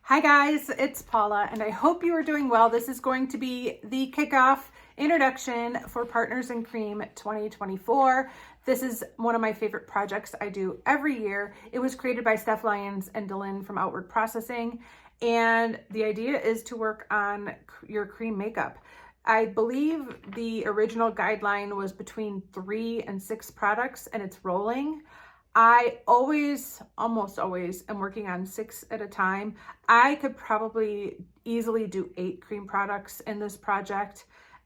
Hi guys, it's Paula and I hope you are doing well. This is going to be the kickoff introduction for Partners in Cream 2024. This is one of my favorite projects I do every year. It was created by Steph Lyons and Dylan from Outward Processing, and the idea is to work on your cream makeup. I believe the original guideline was between 3 and 6 products and it's rolling. I almost always am working on 6 at a time. I could probably easily do 8 cream products in this project,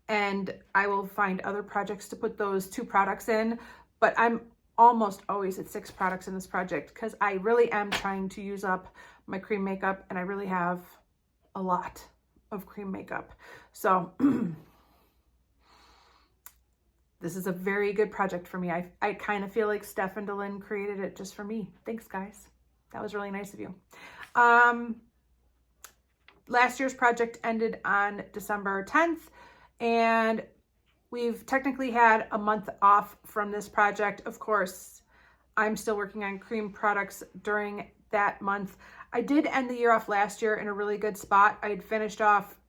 and I will find other projects to put those 2 products in, but I'm almost always at 6 products in this project because I really am trying to use up my cream makeup, and I really have a lot of cream makeup. So this is a very good project for me. I kind of feel like Steph and Dylan created it just for me. Thanks, guys. That was really nice of you. Last year's project ended on December 10th, and we've technically had a month off from this project. Of course, I'm still working on cream products during that month. I did end the year off last year in a really good spot. I had finished off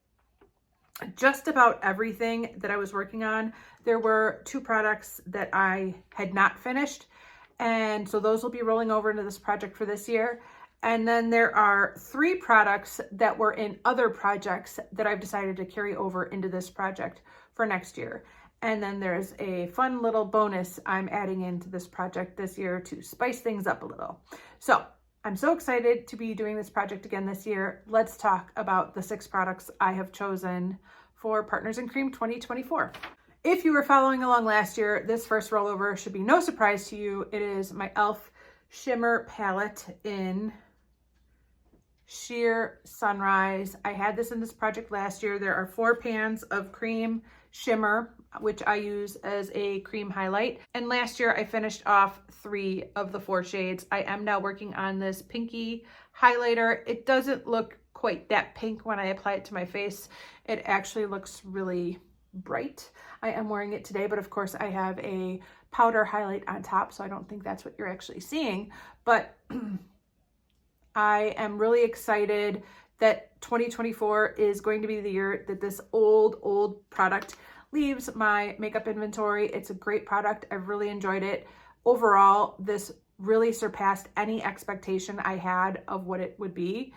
just about everything that I was working on. There were 2 products that I had not finished, and so those will be rolling over into this project for this year. And then there are 3 products that were in other projects that I've decided to carry over into this project for next year. And then there's a fun little bonus I'm adding into this project this year to spice things up a little. So I'm so excited to be doing this project again this year. Let's talk about the 6 products I have chosen for Partners in Cream 2024. If you were following along last year, this first rollover should be no surprise to you. It is my e.l.f. Shimmer Palette in Sheer Sunrise. I had this in this project last year. There are 4 pans of cream shimmer, which I use as a cream highlight. And last year I finished off 3 of the 4 shades. I am now working on this pinky highlighter. It doesn't look quite that pink when I apply it to my face. It actually looks really bright. I am wearing it today, but of course I have a powder highlight on top, so I don't think that's what you're actually seeing. But I am really excited that 2024 is going to be the year that this old product leaves my makeup inventory. It's a great product. I've really enjoyed it. Overall, this really surpassed any expectation I had of what it would be.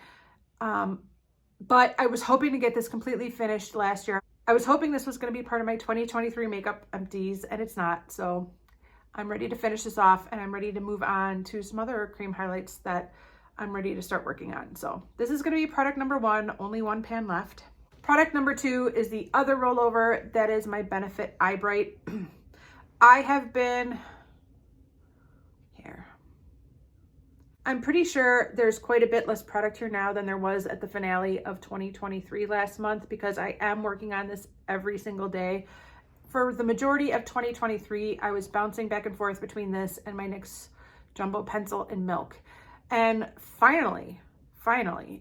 But I was hoping to get this completely finished last year. I was hoping this was going to be part of my 2023 makeup empties, and it's not. So I'm ready to finish this off, and I'm ready to move on to some other cream highlights that I'm ready to start working on. So this is going to be product number 1, only 1 pan left. Product number 2 is the other rollover. That is my Benefit Eye Bright. I have been here. I'm pretty sure there's quite a bit less product here now than there was at the finale of 2023 last month, because I am working on this every single day. For the majority of 2023, I was bouncing back and forth between this and my NYX Jumbo Pencil in Milk. And finally,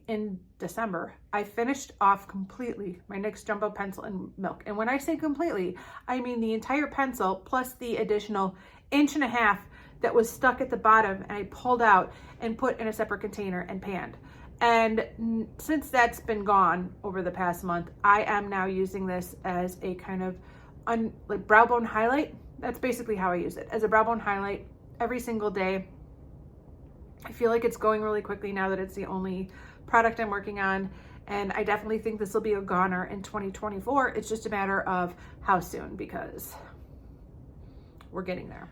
in December, I finished off completely my NYX Jumbo Pencil in Milk. And when I say completely, I mean the entire pencil plus the additional 1.5 inches that was stuck at the bottom, and I pulled out and put in a separate container and panned. And since that's been gone over the past month, I am now using this as a kind of like brow bone highlight. That's basically how I use it, as a brow bone highlight every single day. I feel like it's going really quickly now that it's the only product I'm working on, and I definitely think this will be a goner in 2024. It's just a matter of how soon, because we're getting there.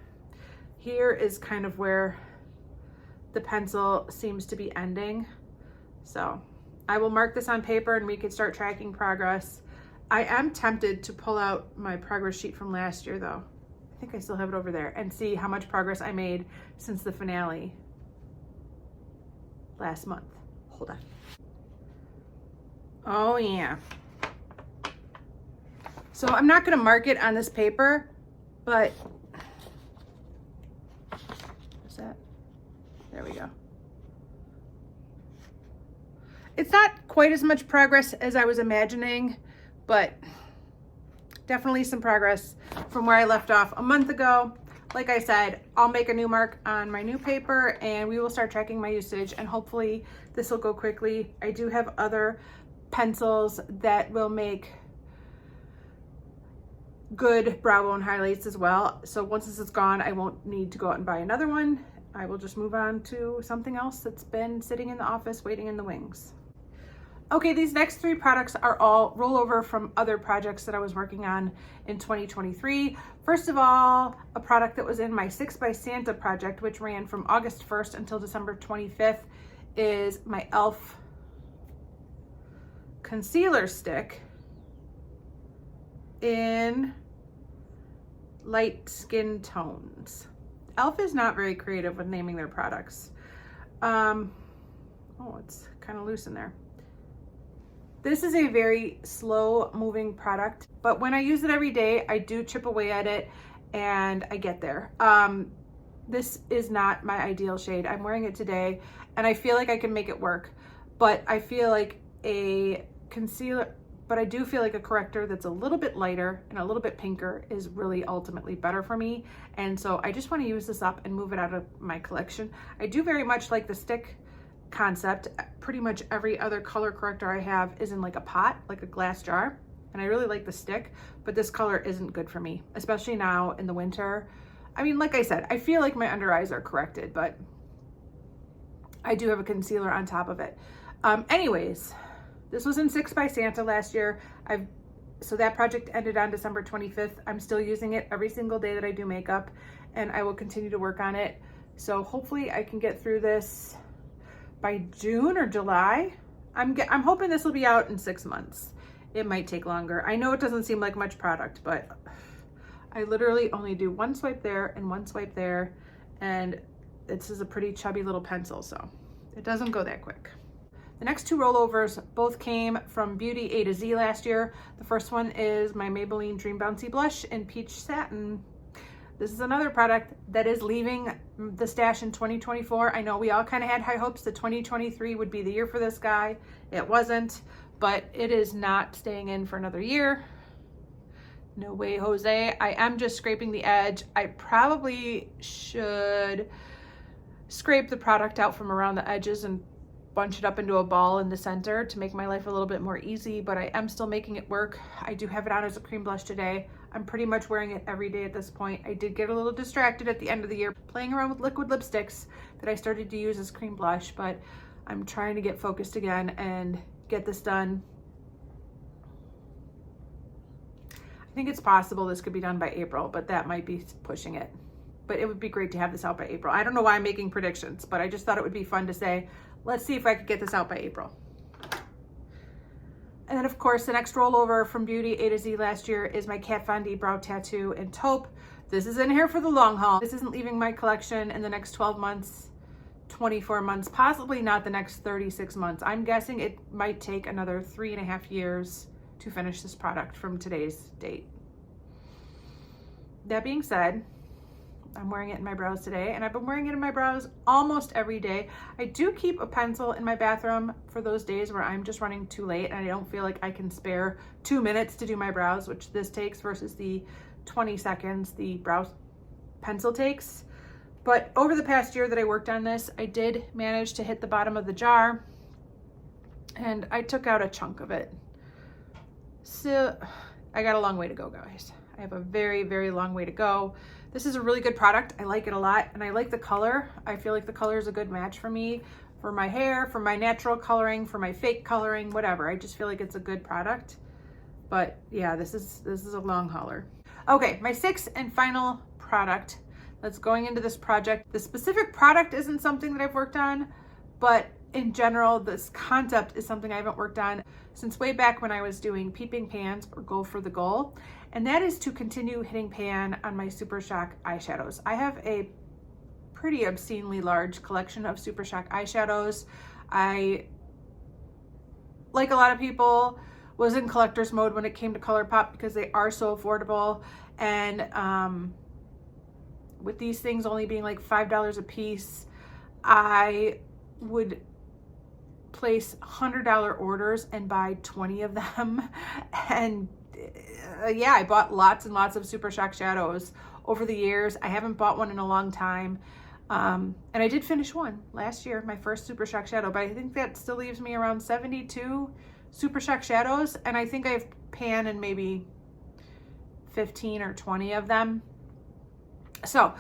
Here is kind of where the pencil seems to be ending. So I will mark this on paper and we can start tracking progress. I am tempted to pull out my progress sheet from last year though. I think I still have it over there, and see how much progress I made since the finale last month. Hold on. Oh yeah. So I'm not going to mark it on this paper, but what's that? There we go. It's not quite as much progress as I was imagining, but definitely some progress from where I left off a month ago. like I said, I'll make a new mark on my new paper and we will start tracking my usage, and hopefully this will go quickly. I do have other pencils that will make good brow bone highlights as well. So once this is gone, I won't need to go out and buy another one. I will just move on to something else that's been sitting in the office waiting in the wings. Okay, these next 3 products are all rollover from other projects that I was working on in 2023. First of all, a product that was in my 6 by Santa project, which ran from August 1st until December 25th, is my e.l.f. concealer stick in light skin tones. e.l.f. is not very creative with naming their products. Oh, it's kind of loose in there. This is a very slow moving product, but when I use it every day, I do chip away at it and I get there. This is not my ideal shade. I'm wearing it today and I feel like I can make it work, but I feel like a concealer, but I do feel like a corrector that's a little bit lighter and a little bit pinker is really ultimately better for me. And so I just want to use this up and move it out of my collection. I do very much like the stick concept. Pretty much every other color corrector I have is in like a pot, like a glass jar, and I really like the stick, but this color isn't good for me, especially now in the winter. I mean, like I said, I feel like my under eyes are corrected, but I do have a concealer on top of it. Anyways, this was in 6 by Santa last year. So that project ended on December 25th. I'm still using it every single day that I do makeup, and I will continue to work on it. So hopefully I can get through this by June or July. I'm hoping this will be out in 6 months. It might take longer. I know it doesn't seem like much product, but I literally only do 1 swipe there and 1 swipe there, and this is a pretty chubby little pencil, so it doesn't go that quick. The next 2 rollovers both came from Beauty A to Z last year. The first one is my Maybelline Dream Bouncy Blush in Peach Satin. This is another product that is leaving the stash in 2024. I know we all kind of had high hopes that 2023 would be the year for this guy. It wasn't, but it is not staying in for another year. No way, Jose. I am just scraping the edge. I probably should scrape the product out from around the edges and bunch it up into a ball in the center to make my life a little bit more easy, but I am still making it work. I do have it on as a cream blush today. I'm pretty much wearing it every day at this point. I did get a little distracted at the end of the year playing around with liquid lipsticks that I started to use as cream blush, but I'm trying to get focused again and get this done. I think it's possible this could be done by April, but that might be pushing it. But it would be great to have this out by April. I don't know why I'm making predictions, but I just thought it would be fun to say, let's see if I could get this out by April. And then of course, the next rollover from Beauty A to Z last year is my Kat Von D Brow Tattoo in Taupe. This is in here for the long haul. This isn't leaving my collection in the next 12 months, 24 months, possibly not the next 36 months. I'm guessing it might take another 3.5 years to finish this product from today's date. That being said, I'm wearing it in my brows today, and I've been wearing it in my brows almost every day. I do keep a pencil in my bathroom for those days where I'm just running too late and I don't feel like I can spare 2 minutes to do my brows, which this takes versus the 20 seconds the brow pencil takes. But over the past year that I worked on this, I did manage to hit the bottom of the jar and I took out a chunk of it. So I got a long way to go, guys. I have a very, very long way to go. This is a really good product. I like it a lot, and I like the color. I feel like the color is a good match for me, for my hair, for my natural coloring, for my fake coloring, whatever. I just feel like it's a good product. But yeah, this is a long hauler. Okay, my 6th and final product that's going into this project. The specific product isn't something that I've worked on, but in general, this concept is something I haven't worked on since way back when I was doing peeping pans or goal for the goal. And that is to continue hitting pan on my Super Shock eyeshadows. I have a pretty obscenely large collection of Super Shock eyeshadows. I, like a lot of people, was in collector's mode when it came to ColourPop because they are so affordable. And with these things only being like $5 a piece, I would place $100 orders and buy 20 of them and yeah, I bought lots and lots of Super Shock shadows over the years. I haven't bought one in a long time. And I did finish one last year, my first Super Shock shadow, but I think that still leaves me around 72 Super Shock shadows. And I think I have pan in maybe 15 or 20 of them. So,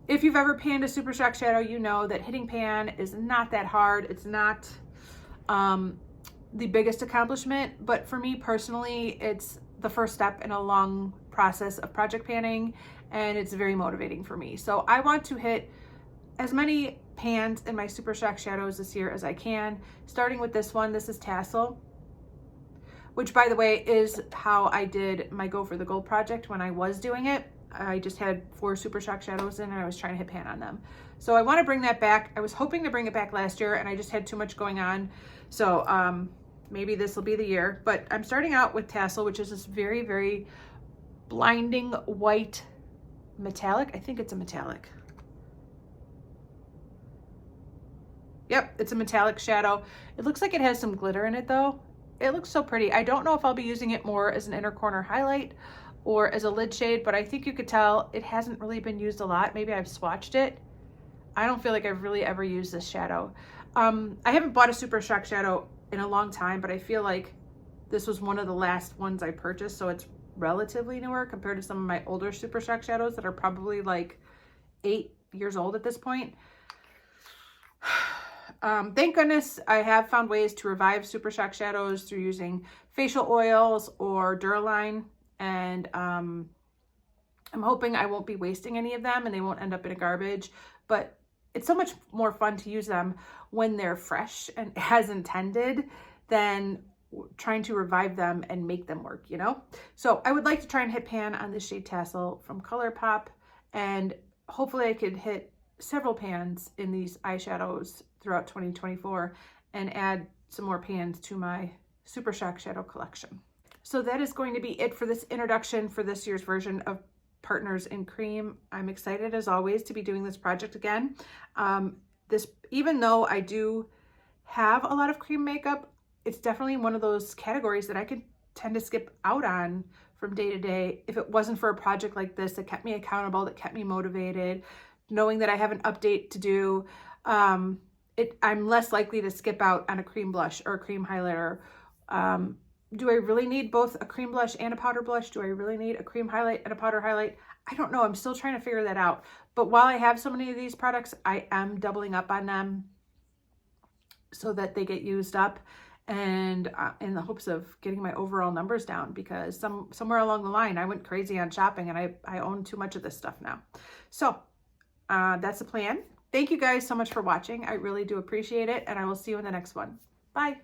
if you've ever panned a Super Shock shadow, you know that hitting pan is not that hard. It's not, the biggest accomplishment, but for me personally, it's the first step in a long process of project panning, and it's very motivating for me. So I want to hit as many pans in my Super Shock shadows this year as I can, starting with this one. This is Tassel, which, by the way, is how I did my Go for the Gold project when I was doing it. I just had 4 Super Shock shadows in and I was trying to hit pan on them. So I want to bring that back. I was hoping to bring it back last year and I just had too much going on. So maybe this will be the year, but I'm starting out with Tassel, which is this very, very blinding white metallic. I think it's a metallic. Yep, it's a metallic shadow. It looks like it has some glitter in it though. It looks so pretty. I don't know if I'll be using it more as an inner corner highlight or as a lid shade, but I think you could tell it hasn't really been used a lot. Maybe I've swatched it. I don't feel like I've really ever used this shadow. I haven't bought a Super Shock shadow in a long time, but I feel like this was one of the last ones I purchased, so it's relatively newer compared to some of my older Super Shock shadows that are probably like 8 years old at this point. Thank goodness I have found ways to revive Super Shock shadows through using facial oils or Duraline, and I'm hoping I won't be wasting any of them and they won't end up in a garbage, but it's so much more fun to use them when they're fresh and as intended than trying to revive them and make them work, you know? So I would like to try and hit pan on this shade Tassel from ColourPop, and hopefully I could hit several pans in these eyeshadows throughout 2024 and add some more pans to my Super Shock shadow collection. So that is going to be it for this introduction for this year's version of Partners in Cream. I'm excited as always to be doing this project again. Even though I do have a lot of cream makeup, it's definitely one of those categories that I could tend to skip out on from day to day if it wasn't for a project like this that kept me accountable, that kept me motivated, knowing that I have an update to do. I'm less likely to skip out on a cream blush or a cream highlighter. Do I really need both a cream blush and a powder blush? Do I really need a cream highlight and a powder highlight? I don't know. I'm still trying to figure that out. But while I have so many of these products, I am doubling up on them so that they get used up, and in the hopes of getting my overall numbers down, because somewhere along the line I went crazy on shopping and I own too much of this stuff now. So that's the plan. Thank you guys so much for watching. I really do appreciate it, and I will see you in the next one. Bye.